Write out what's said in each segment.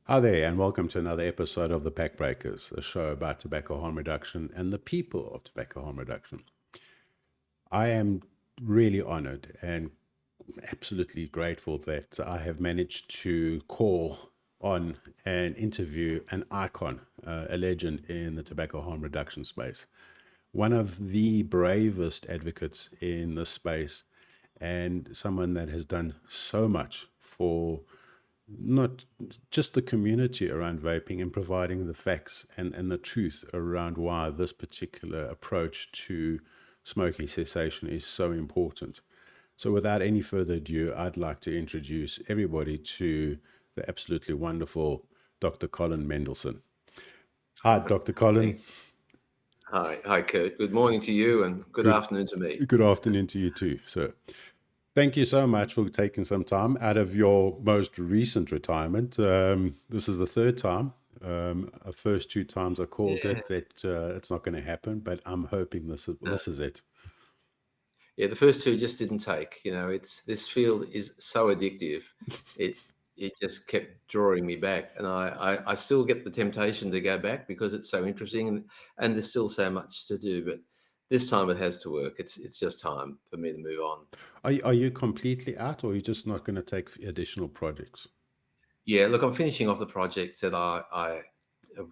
Hi there, and welcome to another episode of The Pack Breakers, a show about tobacco harm reduction and the people of tobacco harm reduction. I am really honored and absolutely grateful that I have managed to call on and interview an icon, a legend in the tobacco harm reduction space. One of the bravest advocates in this space, and someone that has done so much for not just the community around vaping and providing the facts and the truth around why this particular approach to smoking cessation is so important. So, without any further ado, I'd like to introduce everybody to the absolutely wonderful Dr. Colin Mendelsohn. Hi, Dr. Colin. Hey, hi, Kurt. Good morning to you and good Good, afternoon to me. good afternoon to you too, sir. Thank you so much for taking some time out of your most recent retirement. This is the third time. First two times I called Yeah, it that it's not going to happen, but I'm hoping no, this is it. yeah. The first two just didn't take. It's this field is so addictive. It it just kept drawing me back, and I still get the temptation to go back because it's so interesting, and there's still so much to do. But this time it has to work. It's just time for me to move on. Are you completely out, or are you just not going to take additional projects? Yeah, look, I'm finishing off the projects that I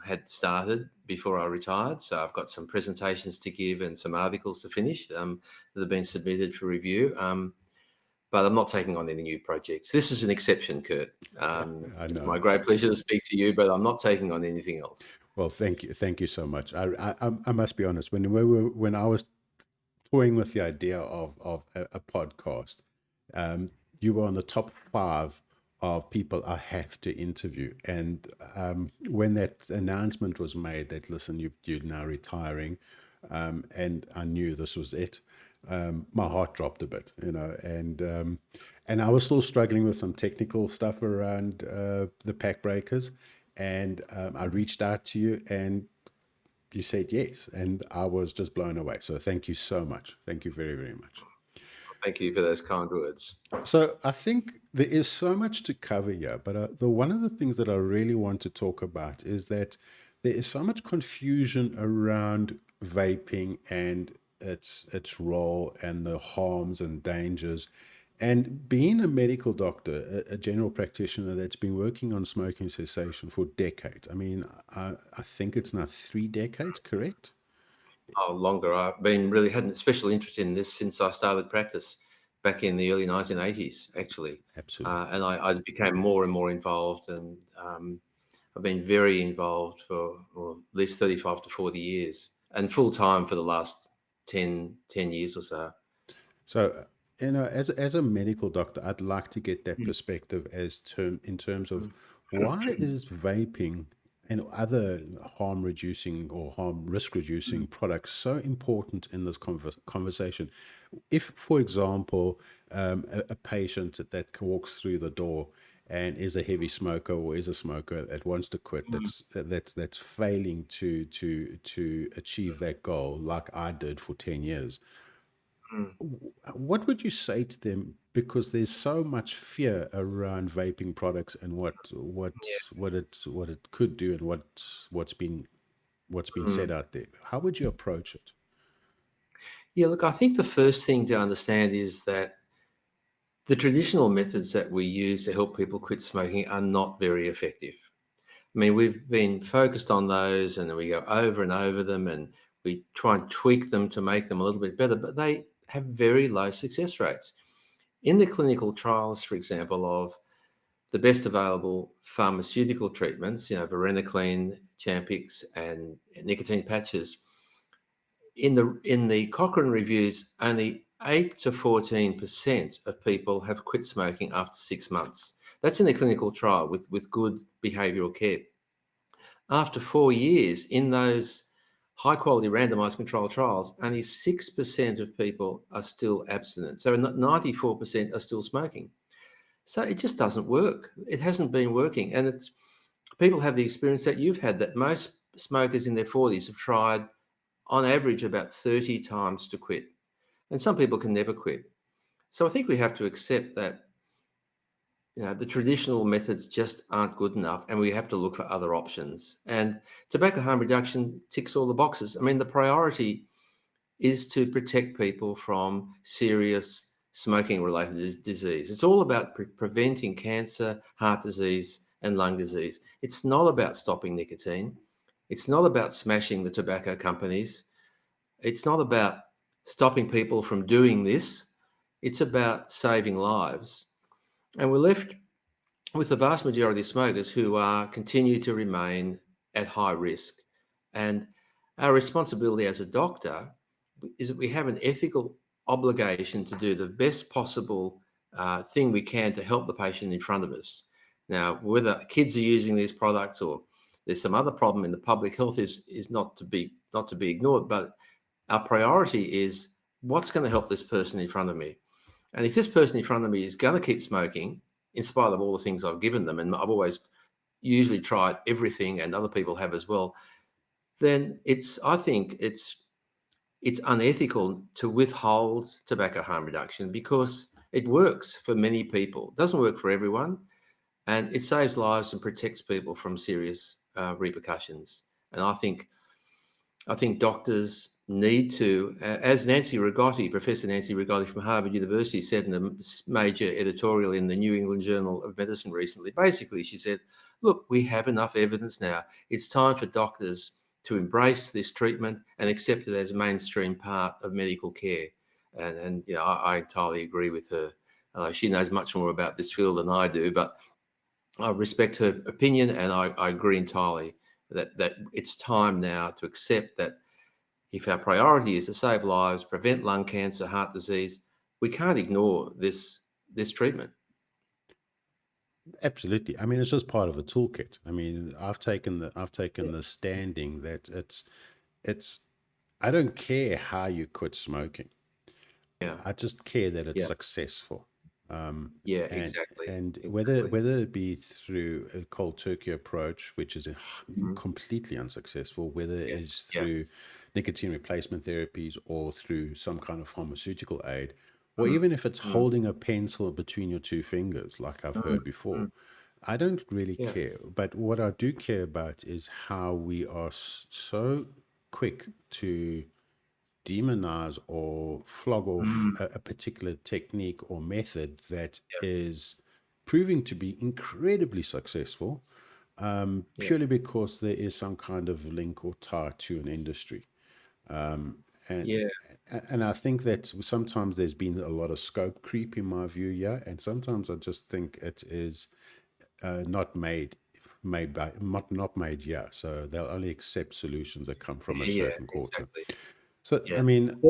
had started before I retired. So I've got some presentations to give and some articles to finish that have been submitted for review. But I'm not taking on any new projects. This is an exception, Kurt. I It's know. my great pleasure to speak to you, but I'm not taking on anything else. Well, thank you so much. I must be honest. When I was toying with the idea of a podcast, you were on the top five of people I have to interview. And when that announcement was made that, listen, you're now retiring, and I knew this was it, my heart dropped a bit, and I was still struggling with some technical stuff around the pack breakers. And I reached out to you, and you said yes, and I was just blown away. So thank you so much. Thank you very, very much. Thank you for those kind words. So I think there is so much to cover here, but the one of the things that I really want to talk about is that there is so much confusion around vaping and its role and the harms and dangers. And being a medical doctor, a general practitioner that's been working on smoking cessation for decades, I mean, I think it's now 3 decades, correct? Oh, longer. I've been really had a special interest in this since I started practice back in the early 1980s, actually. Absolutely. And I became more and more involved, and I've been very involved for well, at least 35 to 40 years and full time for the last 10 years or so. So, as a medical doctor, I'd like to get that Mm, perspective in terms of mm, why is vaping and other harm reducing or harm risk reducing mm, products so important in this conversation? If, for example, a patient that walks through the door and is a heavy smoker or is a smoker that wants to quit, mm, that's failing to achieve that goal, like I did for 10 years, mm. what would you say to them? Because there's so much fear around vaping products and what it could do and what's been said Mm. out there. How would you approach it? Yeah, look, I think the first thing to understand is that the traditional methods that we use to help people quit smoking are not very effective. I mean, we've been focused on those and then we go over and over them and we try and tweak them to make them a little bit better, but they have very low success rates. In the clinical trials, for example, of the best available pharmaceutical treatments, varenicline, Champix, and nicotine patches, in the Cochrane reviews, only 8 to 14% of people have quit smoking after 6 months. That's in the clinical trial with good behavioural care. After 4 years, in those high quality randomized controlled trials, only 6% of people are still abstinent. So 94% are still smoking. So it just doesn't work. It hasn't been working. And people have the experience that you've had, that most smokers in their 40s have tried on average about 30 times to quit. And some people can never quit. So I think we have to accept that the traditional methods just aren't good enough, and we have to look for other options. And tobacco harm reduction ticks all the boxes. I mean, the priority is to protect people from serious smoking-related disease. It's all about preventing cancer, heart disease, and lung disease. It's not about stopping nicotine. It's not about smashing the tobacco companies. It's not about stopping people from doing this. It's about saving lives. And we're left with the vast majority of smokers who continue to remain at high risk. And our responsibility as a doctor is that we have an ethical obligation to do the best possible thing we can to help the patient in front of us. Now, whether kids are using these products or there's some other problem in the public health is not to be ignored, but our priority is what's going to help this person in front of me. And if this person in front of me is going to keep smoking, in spite of all the things I've given them, and I've always usually tried everything, and other people have as well, then I think it's unethical to withhold tobacco harm reduction because it works for many people. It doesn't work for everyone, and it saves lives and protects people from serious repercussions. And I think doctors need to, as Professor Nancy Rigotti from Harvard University said in a major editorial in the New England Journal of Medicine recently, basically she said, look, we have enough evidence now. It's time for doctors to embrace this treatment and accept it as a mainstream part of medical care. And I entirely agree with her. She knows much more about this field than I do, but I respect her opinion, and I agree entirely that it's time now to accept that if our priority is to save lives, prevent lung cancer, heart disease, we can't ignore this treatment. Absolutely. I mean, it's just part of a toolkit. I mean, I've taken the standing that it's I don't care how you quit smoking. Yeah. I just care that it's Yeah. successful. Yeah, And exactly. whether it be through a cold turkey approach, which is Mhm. completely unsuccessful, whether it Yeah. is Yeah. through nicotine replacement therapies or through some kind of pharmaceutical aid, or Mm. even if it's Mm. holding a pencil between your two fingers, like I've Mm. heard before, Mm. I don't really Yeah. care. But what I do care about is how we are so quick to demonize or flog off Mm. a particular technique or method that Yeah. is proving to be incredibly successful, Yeah. purely because there is some kind of link or tie to an industry. And Yeah. and I think that sometimes there's been a lot of scope creep in my view, yeah. And sometimes I just think it is not not made, yeah. So they'll only accept solutions that come from a Yeah. certain quarter. Exactly. So I Yeah. mean,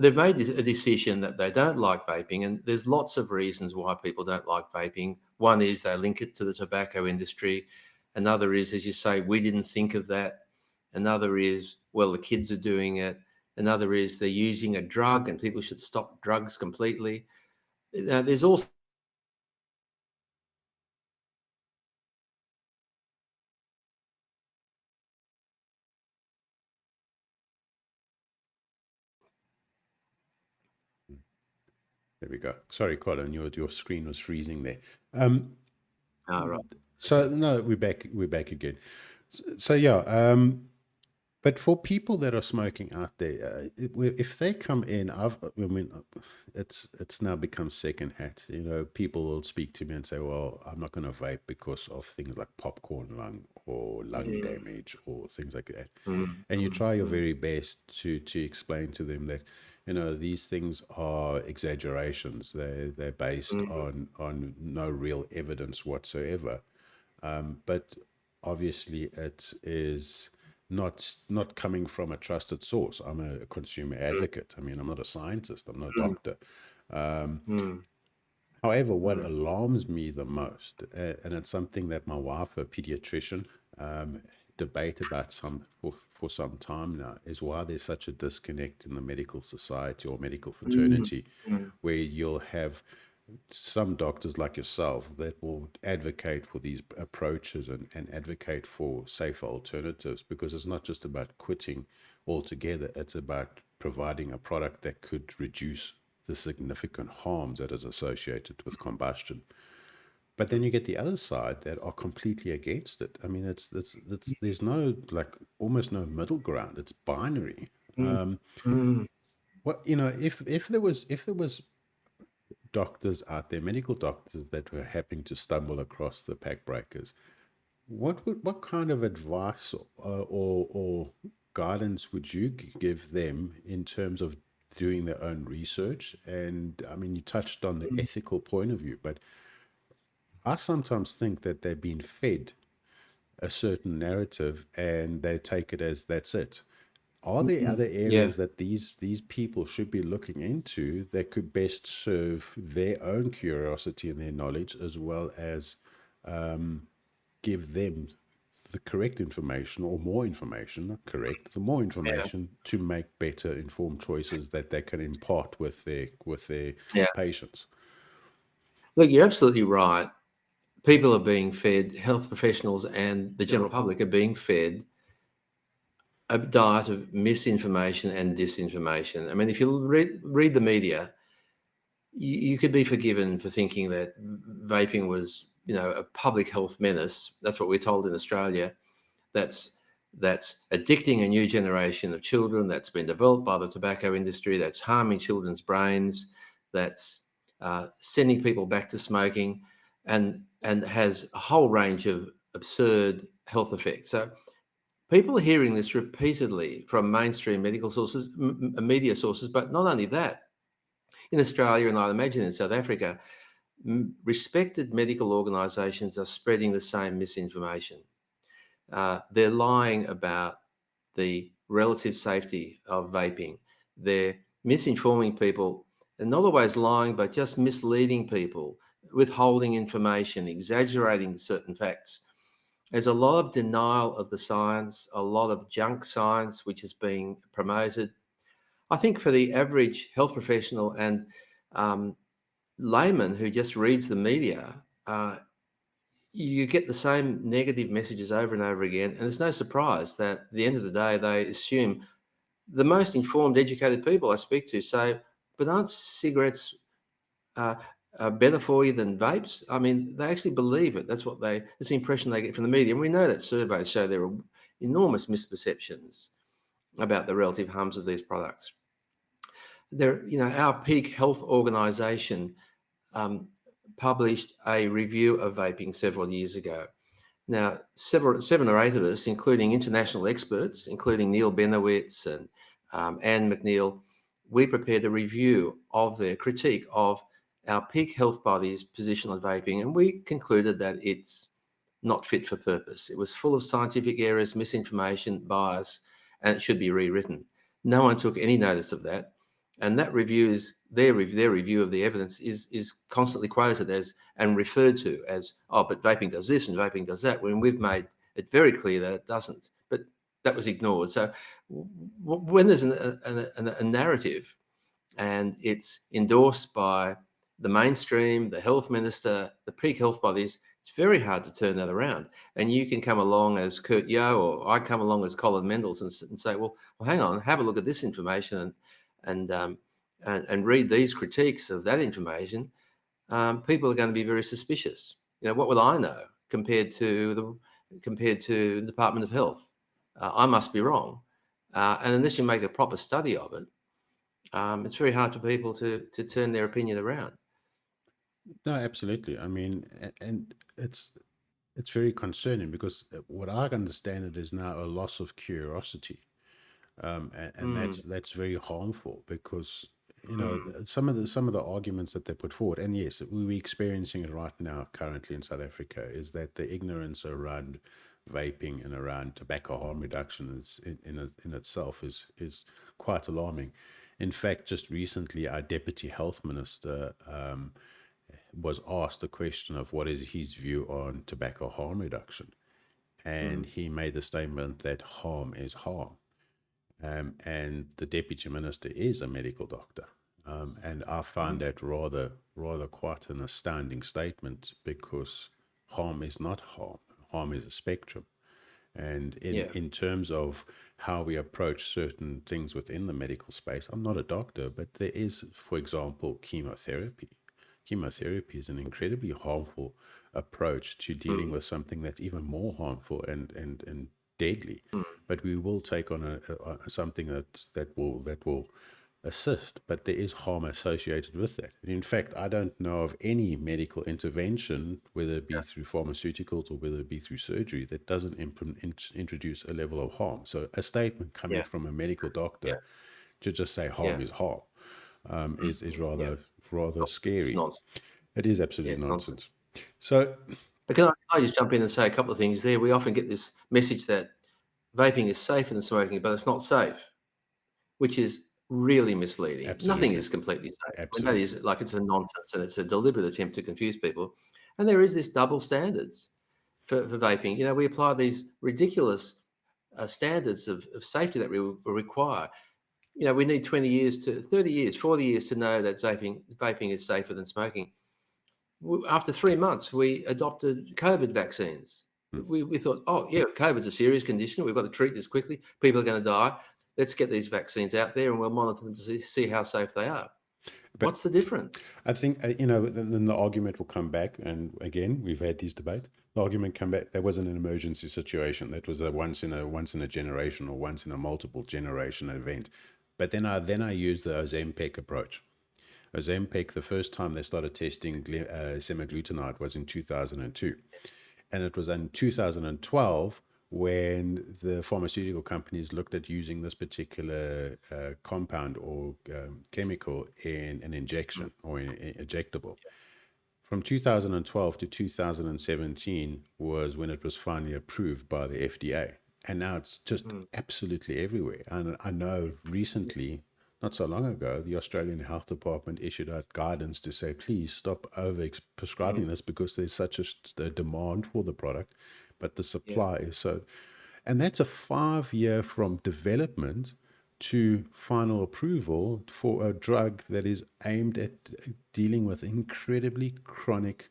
They've made a decision that they don't like vaping, and there's lots of reasons why people don't like vaping. One is they link it to the tobacco industry. Another is, as you say, we didn't think of that. Another is, well, the kids are doing it. Another is they're using a drug and people should stop drugs completely. There's also there we go. Sorry, Colin, your screen was freezing there. Um, right. so Okay. no, we're back again. So yeah, but for people that are smoking out there, if they come in, it's now become second hat. You know, people will speak to me and say, "Well, I'm not going to vape because of things like popcorn lung or lung Mm, damage or things like that." mm, And you mm, try your mm, very best to explain to them that, you know, these things are exaggerations. They're based mm, on no real evidence whatsoever. But obviously, it is not coming from a trusted source. I'm a consumer advocate. I mean, I'm not a scientist. I'm not a mm, doctor. Um, mm, However, what mm, alarms me the most, and it's something that my wife, a pediatrician, um, debate about for some time now, is why there's such a disconnect in the medical society or medical mm, fraternity, mm, where you'll have some doctors like yourself that will advocate for these approaches and advocate for safer alternatives, because it's not just about quitting altogether, it's about providing a product that could reduce the significant harms that is associated with combustion. But then you get the other side that are completely against it. I mean, it's there's no, like, almost no middle ground. It's binary. Mm. Mm. What, if there was doctors out there, medical doctors that were happening to stumble across the pack breakers, what kind of advice or guidance would you give them in terms of doing their own research? And I mean, you touched on the Mm. ethical point of view, but I sometimes think that they've been fed a certain narrative and they take it as that's it. Are there Mm. other Yeah. areas that these people should be looking into that could best serve their own curiosity and their knowledge, as well as give them the correct information, or more information, not correct, the more Yeah. information to make better informed choices that they can impart with their Yeah. patients? Look, you're absolutely right. People are being fed, health professionals and the general public are being fed a diet of misinformation and disinformation. I mean, if you read the media, you could be forgiven for thinking that vaping was, a public health menace. That's what we're told in Australia. That's that's addicting a new generation of children. That's been developed by the tobacco industry. That's harming children's brains. That's sending people back to smoking, and has a whole range of absurd health effects. So people are hearing this repeatedly from mainstream medical sources, media sources, but not only that. In Australia, and I imagine in South Africa, respected medical organisations are spreading the same misinformation. They're lying about the relative safety of vaping. They're misinforming people, and not always lying, but just misleading people, withholding information, exaggerating certain facts. There's a lot of denial of the science, a lot of junk science, which is being promoted. I think for the average health professional and um, layman who just reads the media, you get the same negative messages over and over again. And it's no surprise that at the end of the day, they assume the most informed, educated people I speak to say, but aren't cigarettes uh, better for you than vapes? I mean, they actually believe it. That's the impression they get from the media. And we know that surveys show there are enormous misperceptions about the relative harms of these products. Our peak health organisation um, published a review of vaping several years ago. Now, 7 or 8 of us, including international experts, including Neil Benowitz and Anne McNeil, we prepared a review of their critique of our peak health body's position on vaping, and we concluded that it's not fit for purpose. It was full of scientific errors, misinformation, bias, and it should be rewritten. No one took any notice of that, and that review is their review of the evidence is constantly quoted as and referred to as, oh, but vaping does this and vaping does that, when we've made it very clear that it doesn't. But that was ignored. So when there's a narrative and it's endorsed by the mainstream, the health minister, the peak health bodies, it's very hard to turn that around. And you can come along as Kurt Yeo, or I come along as Colin Mendelsohn, and say, well, hang on, have a look at this information and um, and read these critiques of that information. People are going to be very suspicious. What would I know compared to the Department of Health? I must be wrong. And unless you make a proper study of it, it's very hard for people to turn their opinion around. No, absolutely. I mean, and it's very concerning because what I understand it is now a loss of curiosity, and Mm. that's very harmful because Mm. some of the arguments that they put forward, and yes, we're experiencing it right now currently in South Africa, is that the ignorance around vaping and around tobacco harm reduction is in itself is quite alarming. In fact, just recently, our deputy health minister was asked the question of what is his view on tobacco harm reduction, and Mm. he made the statement that harm is harm. And the deputy minister is a medical doctor. And I find Mm. that rather quite an astounding statement because harm is not harm. Harm is a spectrum. And Yeah. in terms of how we approach certain things within the medical space, I'm not a doctor, but there is, for example, chemotherapy. Chemotherapy is an incredibly harmful approach to dealing with something that's even more harmful and deadly. But we will take on something that will assist, but there is harm associated with that. And in fact, I don't know of any medical intervention, whether it be through pharmaceuticals or whether it be through surgery, that doesn't introduce a level of harm. So a statement coming Yeah. from a medical doctor Yeah. to just say harm Yeah. is harm is Yeah. rather It's scary. nonsense. It is Yeah, absolute it's nonsense. nonsense. So But can I just jump in and say a couple of things there? We often get this message that vaping is safer than smoking, but it's not safe, which is really misleading. Nothing absolutely, is completely safe. I mean, that absolutely. is like it's a nonsense and it's a deliberate attempt to confuse people. And there is this double standards for vaping. You know, we apply these ridiculous standards of safety that we require. You know, we need 20 years to 30 years, 40 years to know that vaping is safer than smoking. After 3 months, we adopted COVID vaccines. Hmm. We thought, oh, yeah, COVID's a serious condition. We've got to treat this quickly. People are going to die. Let's get these vaccines out there and we'll monitor them to see how safe they are. But What's the difference? I think, then the argument will come back. And again, we've had these debates. The argument come back. That wasn't an emergency situation. That was a once in a generation or once in a multiple generation event. But then I used the Ozempic approach. Ozempic, the first time they started testing semaglutide was in 2002. And it was in 2012 when the pharmaceutical companies looked at using this particular compound or chemical in an injection or injectable. From 2012 to 2017 was when it was finally approved by the FDA. And now it's just Mm, absolutely everywhere. And I know recently, not so long ago, the Australian Health Department issued out guidance to say, please stop over mm, prescribing this because there's such a demand for the product, but the yeah, supply is so. And that's a 5 year from development to final approval for a drug that is aimed at dealing with incredibly chronic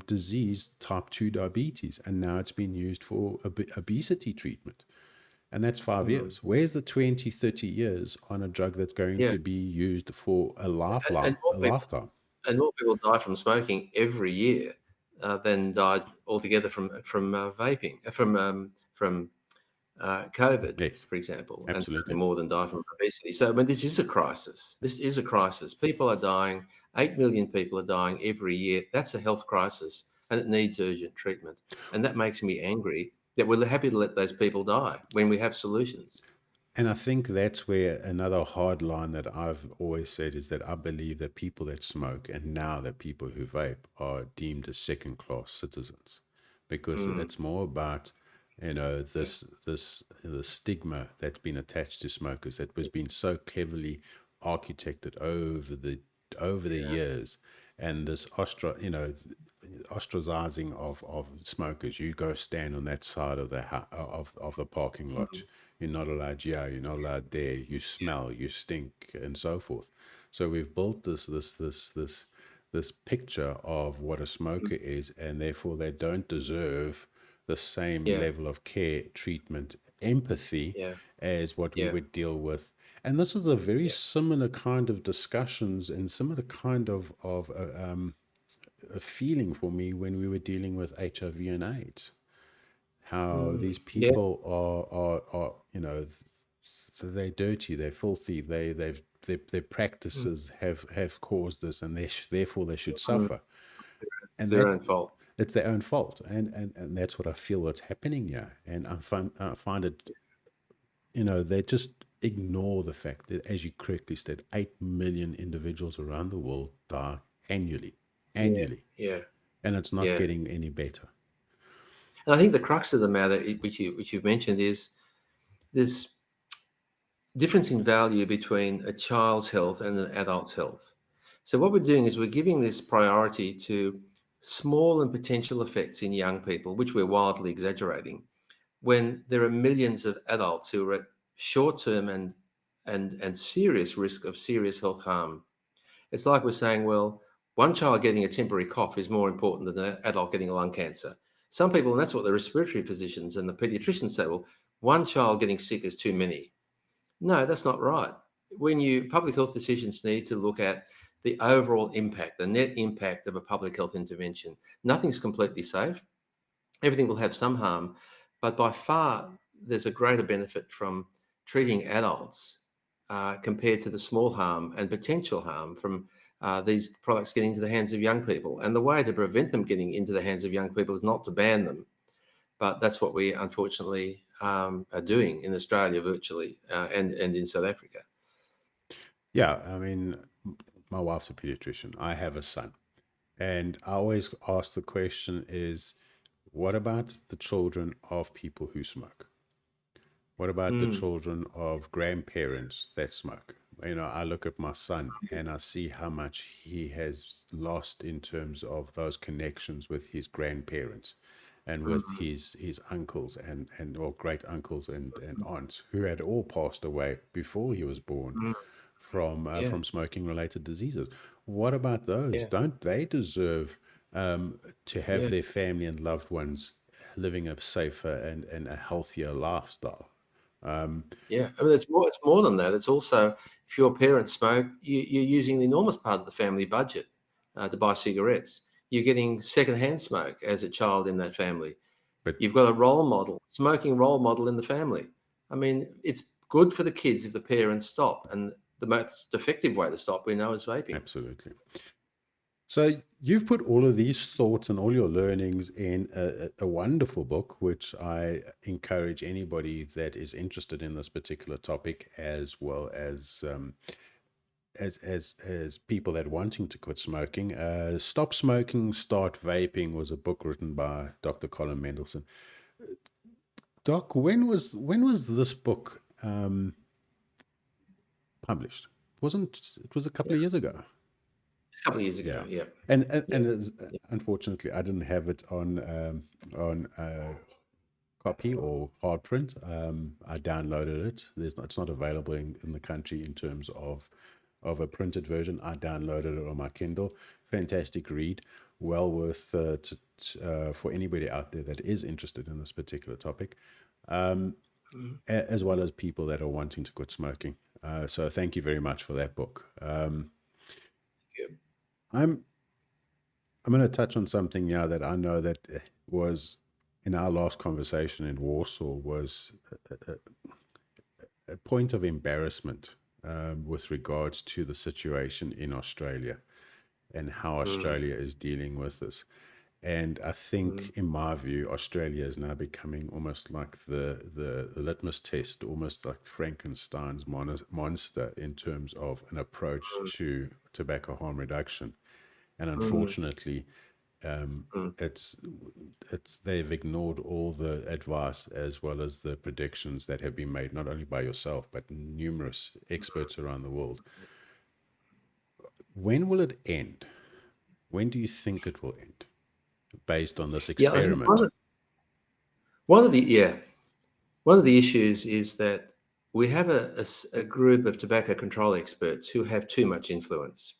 disease, type 2 diabetes. And now it's been used for obesity treatment. And that's 5 years. mm, Where's the 20, 30 years on a drug that's going yeah. to be used for a And a lifetime? more people die from smoking every year than died altogether from vaping, from COVID, Yes, for example, and absolutely. certainly more than die from obesity. So, I mean, this is a crisis. This is a crisis. People are dying. 8 million people are dying every year. That's a health crisis, and it needs urgent treatment. And that makes me angry that we're happy to let those people die when we have solutions. And I think that's where another hard line that I've always said is that I believe that people that smoke and now that people who vape are deemed as second class citizens because Mm, it's more about, yeah, this the stigma that's been attached to smokers that was being so cleverly architected over the yeah, years, and this ostracizing of smokers. You go stand on that side of of the parking lot. mm, You're not allowed here. You're not allowed there. You smell. You stink, and so forth. So we've built this picture of what a mm, smoker is, and therefore they don't deserve the same yeah, level of care, treatment, empathy yeah, as what we yeah, would deal with. And this is a very yeah, similar kind of discussions and similar kind of a feeling for me when we were dealing with HIV and AIDS. How mm, these yeah, people are they're dirty, they're filthy, their mm, practices have caused this, and therefore they should mm. suffer. It's And their that own fault. it's their own fault, and that's what I feel what's happening here. And I find it, they just ignore the fact that, as you correctly said, 8 million individuals around the world die annually, Yeah, annually, yeah, and it's not yeah. getting any better. And I think the crux of the matter, which you've mentioned, is this difference in value between a child's health and an adult's health. So what we're doing is we're giving this priority to small and potential effects in young people, which we're wildly exaggerating, when there are millions of adults who are at short-term and serious risk of serious health harm. It's like we're saying, well, one child getting a temporary cough is more important than an adult getting a lung cancer. Some people, and that's what the respiratory physicians and the pediatricians say, well, one child getting sick is too many. No, that's not right. When you public health decisions need to look at the overall impact, the net impact of a public health intervention. Nothing's completely safe. Everything will have some harm, but by far there's a greater benefit from treating adults compared to the small harm and potential harm from these products getting into the hands of young people. And the way to prevent them getting into the hands of young people is not to ban them, but that's what we unfortunately are doing in Australia virtually and in South Africa. Yeah, I mean, my wife's a pediatrician. I have a son. And I always ask the question is, what about the children of people who smoke? What about the children of grandparents that smoke? I look at my son and I see how much he has lost in terms of those connections with his grandparents and with his uncles and or great uncles and aunts who had all passed away before he was born Yeah, from smoking related diseases. What about those? yeah, Don't they deserve to have yeah. their family and loved ones living a safer and a healthier lifestyle? Yeah, I mean, it's more than that. It's also, if your parents smoke, you're using an enormous part of the family budget to buy cigarettes. You're getting secondhand smoke as a child in that family. But You've got a role model, smoking role model in the family. I mean, it's good for the kids if the parents stop, and the most effective way to stop, we know, is vaping. absolutely. So you've put all of these thoughts and all your learnings in a wonderful book, which I encourage anybody that is interested in this particular topic, as well as people that wanting to quit smoking. Stop Smoking, Start Vaping was a book written by Dr. Colin Mendelsohn. Doc, when was this book published? It was a couple of years ago. It's a couple of years Yeah, ago. Yeah, and yeah, unfortunately, I didn't have it on copy or hard print. I downloaded it. It's not available in the country in terms of a printed version. I downloaded it on my Kindle. Fantastic read, well worth for anybody out there that is interested in this particular topic, as well as people that are wanting to quit smoking. So thank you very much for that book. yeah. I'm I'm going to touch on something now that I know that was in our last conversation in Warsaw was a point of embarrassment with regards to the situation in Australia and how Mm, Australia is dealing with this. And I mm, think, in my view, Australia is now becoming almost like the litmus test, almost like Frankenstein's monster in terms of an approach to tobacco harm reduction. And mm, unfortunately, mm. it's they've ignored all the advice as well as the predictions that have been made, not only by yourself but numerous experts around the world. When will it end? When do you think it will end, based on this Yeah, I think experiment? one of the yeah one of the issues is that we have a group of tobacco control experts who have too much influence.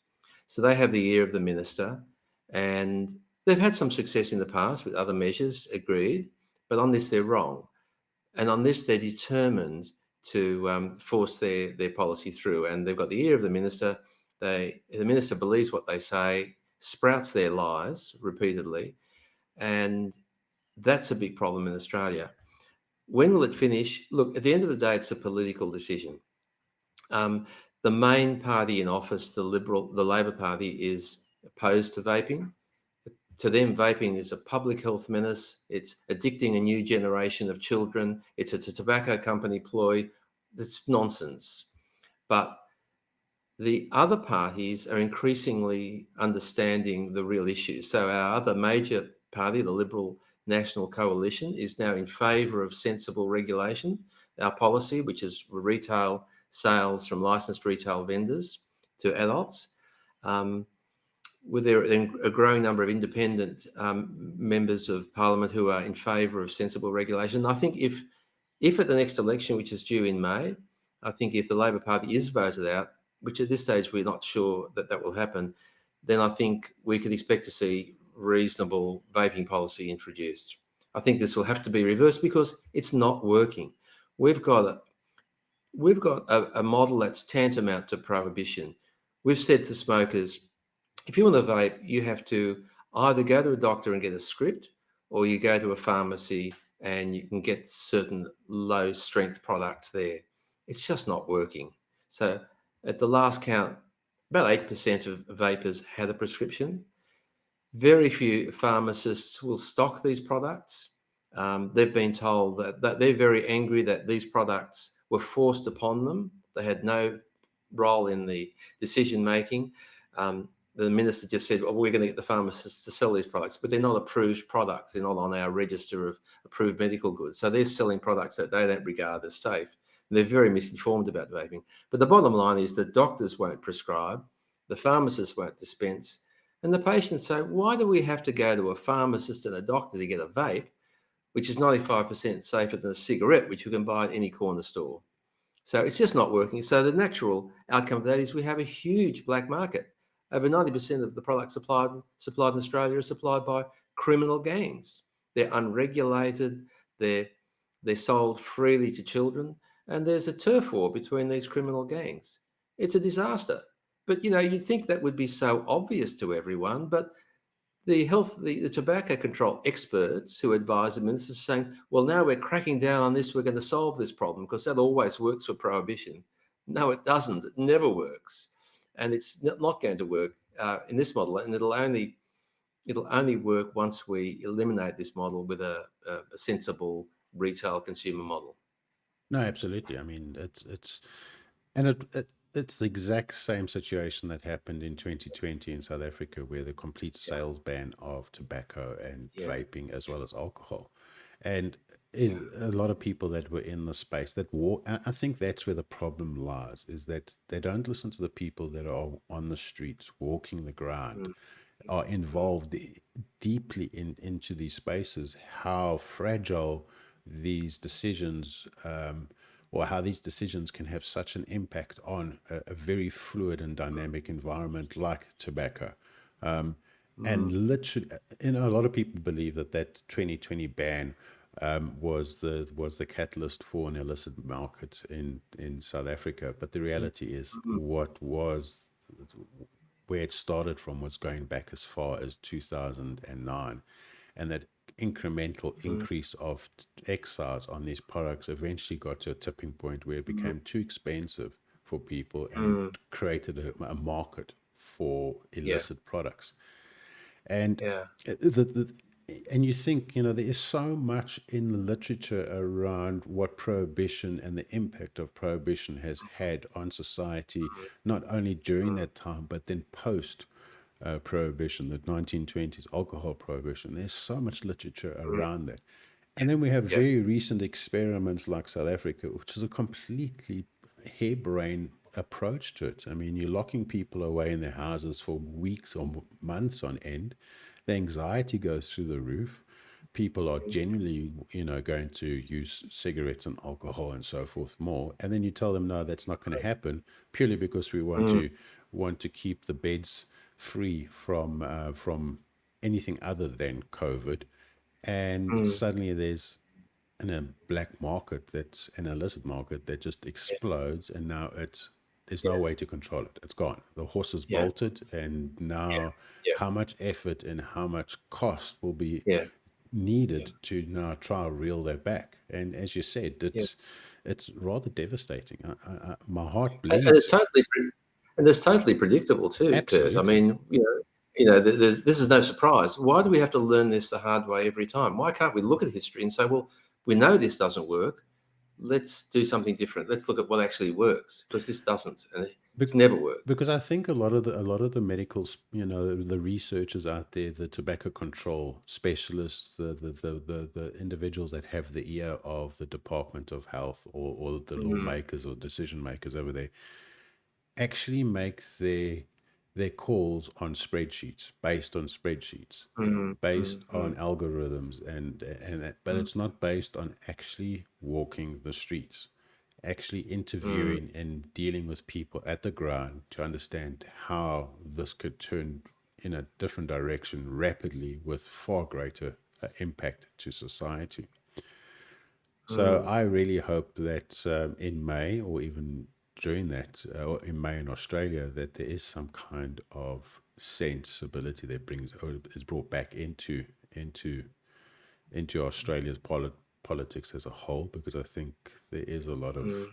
So they have the ear of the minister, and they've had some success in the past with other measures, agreed, but on this they're wrong, and on this they're determined to force their policy through. And they've got the ear of the minister. The minister believes what they say, sprouts their lies repeatedly, and that's a big problem in Australia. When will it finish? Look, at the end of the day, it's a political decision. Um, the main party in office, the Labor Party, is opposed to vaping. To them, vaping is a public health menace. It's addicting a new generation of children. It's a tobacco company ploy. It's nonsense. But the other parties are increasingly understanding the real issues. So our other major party, the Liberal National Coalition, is now in favour of sensible regulation. Our policy, which is retail sales from licensed retail vendors to adults, with a growing number of independent members of Parliament who are in favour of sensible regulation. I think if at the next election, which is due in May, I think if the Labor Party is voted out, which at this stage we're not sure that will happen, then I think we could expect to see reasonable vaping policy introduced. I think this will have to be reversed because it's not working. We've got a model that's tantamount to prohibition. We've said to smokers, if you want to vape, you have to either go to a doctor and get a script, or you go to a pharmacy and you can get certain low strength products there. It's just not working. So at the last count, about 8% of vapers had a prescription. Very few pharmacists will stock these products. They've been told that they're very angry that these products were forced upon them. They had no role in the decision making. The minister just said, "Well, we're going to get the pharmacists to sell these products," but they're not approved products. They're not on our register of approved medical goods. So they're selling products that they don't regard as safe. And they're very misinformed about vaping. But the bottom line is that doctors won't prescribe, the pharmacists won't dispense, and the patients say, why do we have to go to a pharmacist and a doctor to get a vape, which is 95% safer than a cigarette, which you can buy at any corner store? So it's just not working. So the natural outcome of that is we have a huge black market. Over 90% of the products supplied in Australia are supplied by criminal gangs. They're unregulated. They're sold freely to children, and there's a turf war between these criminal gangs. It's a disaster. But you'd think that would be so obvious to everyone, but the tobacco control experts who advise the ministers are saying, well, now we're cracking down on this, we're going to solve this problem, because that always works for prohibition. No, it doesn't. It never works. And it's not going to work in this model. And it'll only work once we eliminate this model with a sensible retail consumer model. No, absolutely. I mean, it's the exact same situation that happened in 2020 in South Africa, where the complete sales ban of tobacco and vaping as well as alcohol. And a lot of people that were in the space that walk, I think that's where the problem lies, is that they don't listen to the people that are on the streets, walking the ground, are involved deeply into these spaces, how fragile these decisions or how these decisions can have such an impact on a very fluid and dynamic environment like tobacco. And literally, a lot of people believe that 2020 ban was the catalyst for an illicit market in South Africa. But the reality is, where it started from was going back as far as 2009, and that incremental increase of excise on these products eventually got to a tipping point where it became too expensive for people and created a market for illicit products. And Yeah. and you think, there is so much in the literature around what prohibition and the impact of prohibition has had on society, not only during that time, but then post prohibition, the 1920s alcohol prohibition. There's so much literature around that. And then we have very recent experiments like South Africa, which is a completely harebrained approach to it. I mean, you're locking people away in their houses for weeks or months on end. The anxiety goes through the roof. People are genuinely, going to use cigarettes and alcohol and so forth more. And then you tell them, no, that's not going to happen, purely because we want to keep the beds free from anything other than COVID. And suddenly there's a black market, that's an illicit market, that just explodes, and now there's no way to control it. It's gone. The horse is bolted, and now how much effort and how much cost will be needed to now try to reel that back? And as you said, it's rather devastating. My heart bleeds. And it's totally predictable too, Absolutely. Kurt. I mean, this is no surprise. Why do we have to learn this the hard way every time? Why can't we look at history and say, well, we know this doesn't work. Let's do something different. Let's look at what actually works, because this doesn't, and it's never worked. Because I think a lot of the medicals, the researchers out there, the tobacco control specialists, the individuals that have the ear of the Department of Health, or the lawmakers or decision makers over there, actually make their calls on spreadsheets, based on algorithms, but it's not based on actually walking the streets, actually interviewing and dealing with people at the ground to understand how this could turn in a different direction rapidly with far greater impact to society. So I really hope that in May or even during that, in May in Australia, that there is some kind of sensibility that brings or is brought back into Australia's politics as a whole, because I think there is a lot of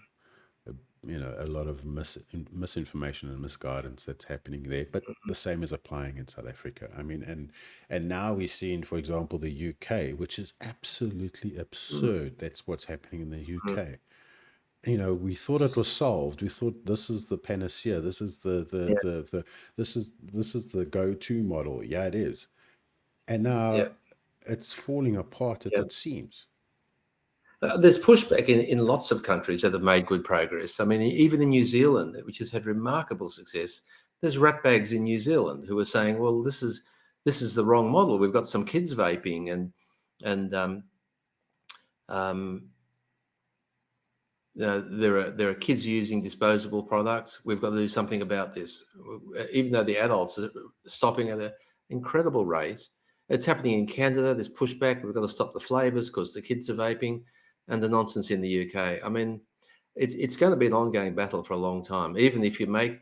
Mm, a lot of misinformation and misguidance that's happening there. But the same is applying in South Africa. I mean, and now we're seeing, for example, the UK, which is absolutely mm, absurd. That's what's happening in the mm. UK. We thought it was solved. We thought this is the panacea. This is Yeah, this is the go-to model. Yeah, it is. And now yeah, it's falling apart at yeah. its seams. There's pushback in lots of countries that have made good progress. I mean, even in New Zealand, which has had remarkable success, there's ratbags in New Zealand who are saying, "Well, this is the wrong model. We've got some kids vaping, and um, there are kids using disposable products. We've got to do something about this." Even though the adults are stopping at an incredible rate, it's happening in Canada. There's pushback. We've got to stop the flavors because the kids are vaping, and the nonsense in the UK. I mean, it's going to be an ongoing battle for a long time. Even if you make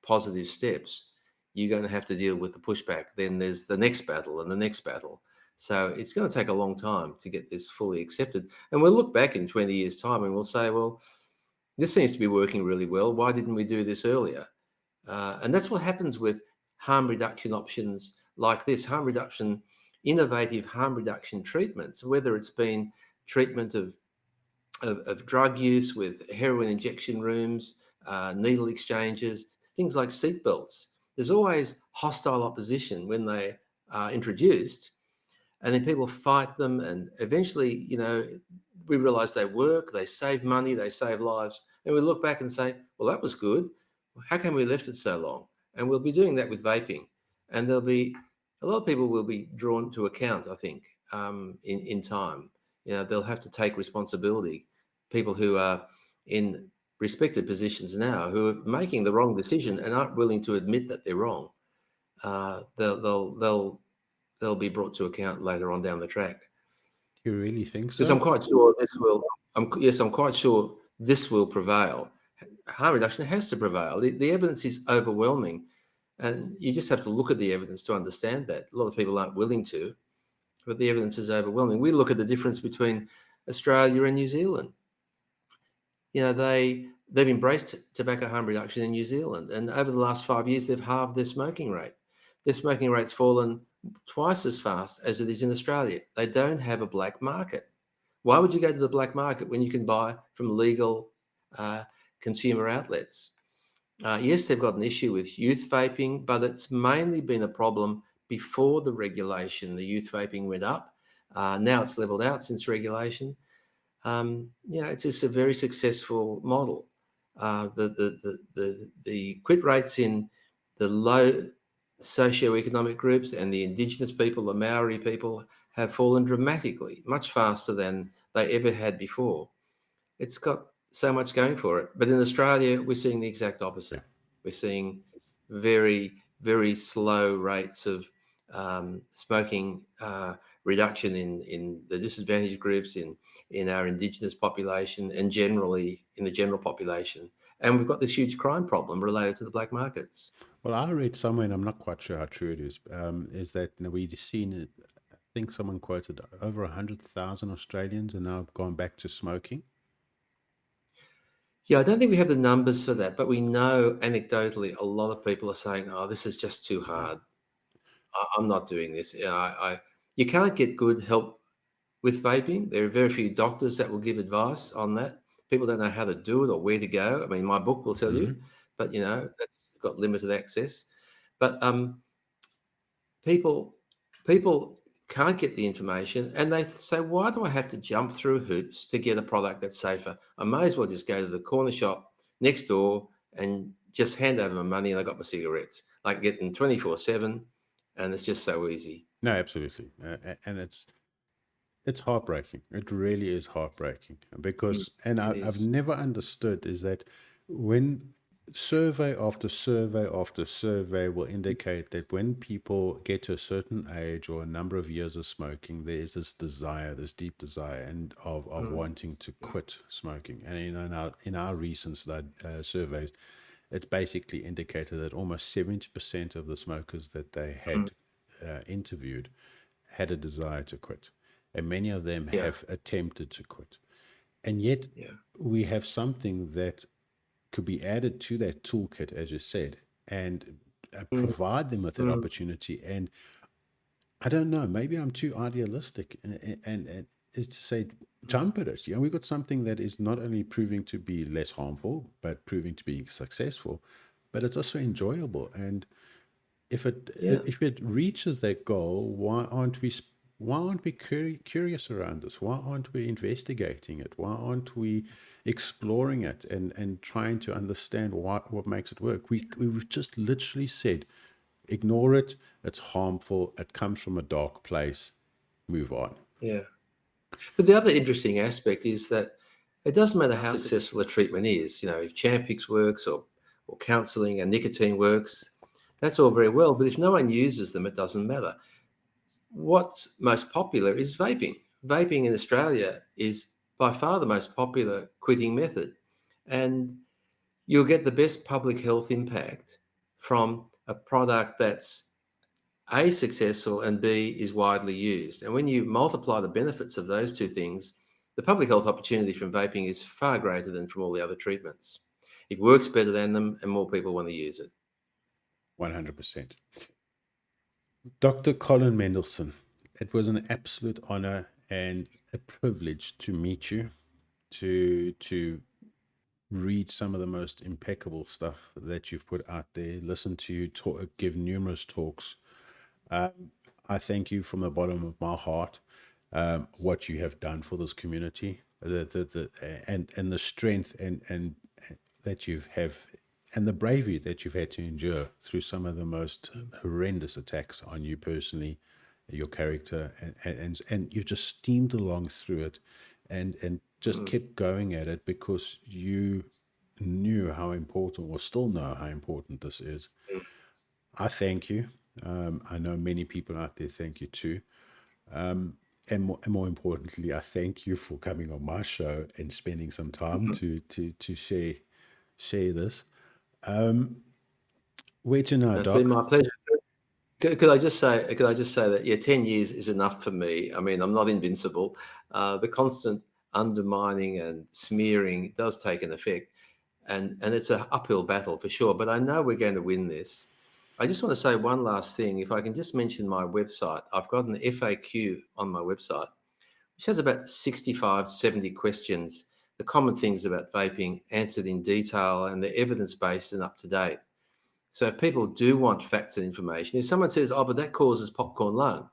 positive steps, you're going to have to deal with the pushback. Then there's the next battle and the next battle. So it's going to take a long time to get this fully accepted. And we'll look back in 20 years' time and we'll say, well, this seems to be working really well. Why didn't we do this earlier? And that's what happens with harm reduction options like this, innovative harm reduction treatments, whether it's been treatment of drug use with heroin injection rooms, needle exchanges, things like seatbelts. There's always hostile opposition when they are introduced, and then people fight them, and eventually, we realize they work, they save money, they save lives, and we look back and say, well, that was good. How come we left it so long? And we'll be doing that with vaping, and there'll be a lot of people will be drawn to account, I think, in time. They'll have to take responsibility. People who are in respected positions now who are making the wrong decision and aren't willing to admit that they're wrong, they'll be brought to account later on down the track. Do you really think Because so? I'm quite sure this will. I'm quite sure this will prevail. Harm reduction has to prevail. The evidence is overwhelming, and you just have to look at the evidence to understand that. A lot of people aren't willing to, but the evidence is overwhelming. We look at the difference between Australia and New Zealand. They've embraced tobacco harm reduction in New Zealand, and over the last 5 years, they've halved their smoking rate. Their smoking rate's fallen twice as fast as it is in Australia. They don't have a black market. Why would you go to the black market when you can buy from legal consumer outlets? Yes, they've got an issue with youth vaping, but it's mainly been a problem before the regulation. The youth vaping went up. Now it's leveled out since regulation. It's just a very successful model. The quit rates in the low socioeconomic groups and the Indigenous people, the Maori people, have fallen dramatically, much faster than they ever had before. It's got so much going for it. But in Australia, we're seeing the exact Yeah. opposite. We're seeing very, very slow rates of smoking reduction in the disadvantaged groups, in our Indigenous population, and generally in the general population. And we've got this huge crime problem related to the black markets. Well, I read somewhere, and I'm not quite sure how true it is that we've seen it. I think someone quoted over 100,000 Australians are now gone back to smoking. Yeah, I don't think we have the numbers for that, but we know anecdotally a lot of people are saying, "Oh, this is just too Yeah. hard. I'm not doing this." You can't get good help with vaping. There are very few doctors that will give advice on that. People don't know how to do it or where to go. I mean, my book will tell you, Hmm. but that's got limited access. But people people can't get the information, and they say, "Why do I have to jump through hoops to get a product that's safer? I may as well just go to the corner shop next door and just hand over my money, and I got my cigarettes. Like getting 24/7, and it's just so easy." No, absolutely, and it's heartbreaking. It really is heartbreaking Mm, because, and it I've is. never understood is that when survey after survey after survey will indicate that when people get to a certain age or a number of years of smoking, there is this desire, this deep desire, and of Mm, wanting to quit smoking. And in our recent surveys, it's basically indicated that almost 70% of the smokers that they mm, had interviewed had a desire to quit, and many of them yeah, have attempted to quit. And yet, yeah, we have something that could be added to that toolkit, as you said, and mm, provide them with that mm, opportunity. And I don't know, maybe I'm too idealistic, and is to say, mm, jump at it. We've got something that is not only proving to be less harmful, but proving to be successful, but it's also enjoyable. And yeah, if it reaches that goal, why aren't we curious around this? Why aren't we investigating it? Why aren't we exploring it and trying to understand what makes it work? We've just literally said, ignore it. It's harmful. It comes from a dark place. Move on. yeah. But the other interesting aspect is that it doesn't matter how successful a treatment is. If Champix works or counselling and nicotine works, that's all very well. But if no one uses them, it doesn't matter. What's most popular is vaping. Vaping in Australia is by far the most popular quitting method. And you'll get the best public health impact from a product that's A, successful, and B, is widely used. And when you multiply the benefits of those two things, the public health opportunity from vaping is far greater than from all the other treatments. It works better than them, and more people want to use it. 100%. Dr. Colin Mendelsohn, it was an absolute honor and a privilege to meet you, to read some of the most impeccable stuff that you've put out there, listen to you talk, give numerous talks. I thank you from the bottom of my heart, what you have done for this community, and the strength and that you have, and the bravery that you've had to endure through some of the most horrendous attacks on you personally, your character, and you've just steamed along through it, and just Mm. kept going at it because you knew how important, or still know how important this is. Mm. I thank you. I know many people out there thank you too. And more importantly, I thank you for coming on my show and spending some time Mhm. to share this. Where to now, It's been Doc? my pleasure. Could I just say? Could I just say that 10 years is enough for me. I mean, I'm not invincible. The constant undermining and smearing does take an effect, and it's an uphill battle for sure. But I know we're going to win this. I just want to say one last thing. If I can just mention my website, I've got an FAQ on my website, which has about 65, 70 questions, the common things about vaping answered in detail, and they're evidence based and up to date. So if people do want facts and information, if someone says, "Oh, but that causes popcorn lung,"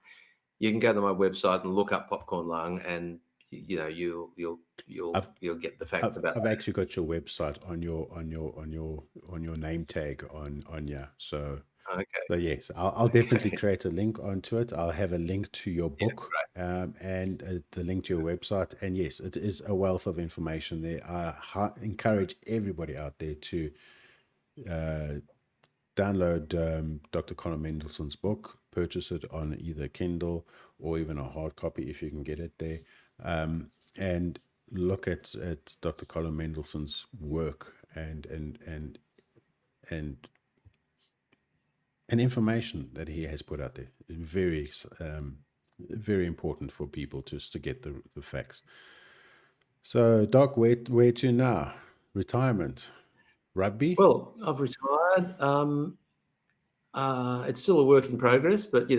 you can go to my website and look up popcorn lung, and I've you'll get the facts I've, about I've actually got your website on your name tag on yeah. So that. Okay, So yes, I'll definitely okay, create a link onto it. I'll have a link to your yeah, book, and the link to your website. And yes, it is a wealth of information there. I encourage everybody out there to uh, download Dr. Conor Mendelssohn's book, purchase it on either Kindle or even a hard copy if you can get it there, and look at Dr. Conor Mendelssohn's work and and information that he has put out there. Very, very important for people just to get the facts. So, Doc, where to now? Retirement, rugby. Well, I've retired. It's still a work in progress, but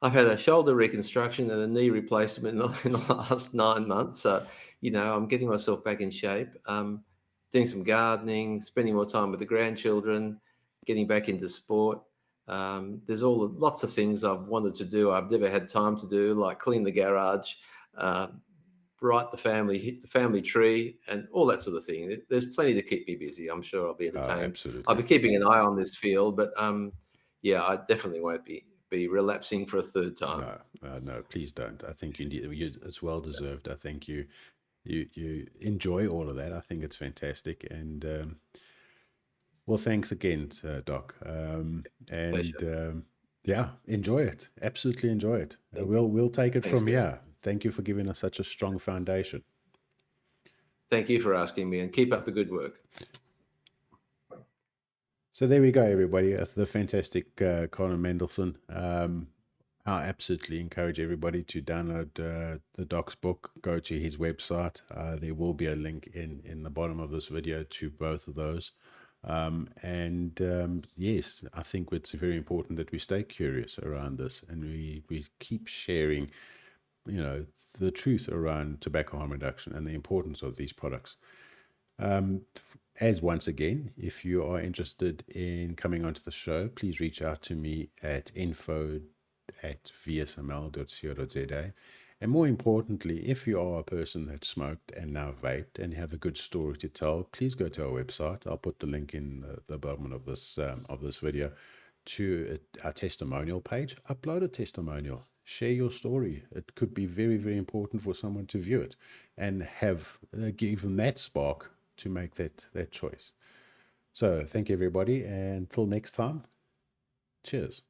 I've had a shoulder reconstruction and a knee replacement in the last 9 months. So, I'm getting myself back in shape, doing some gardening, spending more time with the grandchildren, getting back into sport. There's lots of things I've wanted to do. I've never had time to do, like clean the garage, uh, hit the family tree, and all that sort of thing. There's plenty to keep me busy. I'm sure I'll be entertained. I'll Absolutely. be keeping an eye on this field, but yeah, I definitely won't be relapsing for a third time. No, no, please don't. I think it's well deserved. I think you enjoy all of that. I think it's fantastic, and Well, thanks again, Doc. Yeah, enjoy it. Absolutely enjoy it. We'll take it Thanks, from Gary. here. Thank you for giving us such a strong foundation. Thank you for asking me, and keep up the good work. So there we go, everybody. The fantastic Colin Mendelsohn. I absolutely encourage everybody to download the Doc's book. Go to his website. There will be a link in the bottom of this video to both of those. Yes, I think it's very important that we stay curious around this, and we keep sharing, the truth around tobacco harm reduction and the importance of these products. As once again, if you are interested in coming onto the show, please reach out to me at info@vsml.co.za. And more importantly, if you are a person that smoked and now vaped and you have a good story to tell, please go to our website. I'll put the link in the bottom of this video to our testimonial page. Upload a testimonial. Share your story. It could be very, very important for someone to view it and have give them that spark to make that choice. So thank you, everybody. And until next time, cheers.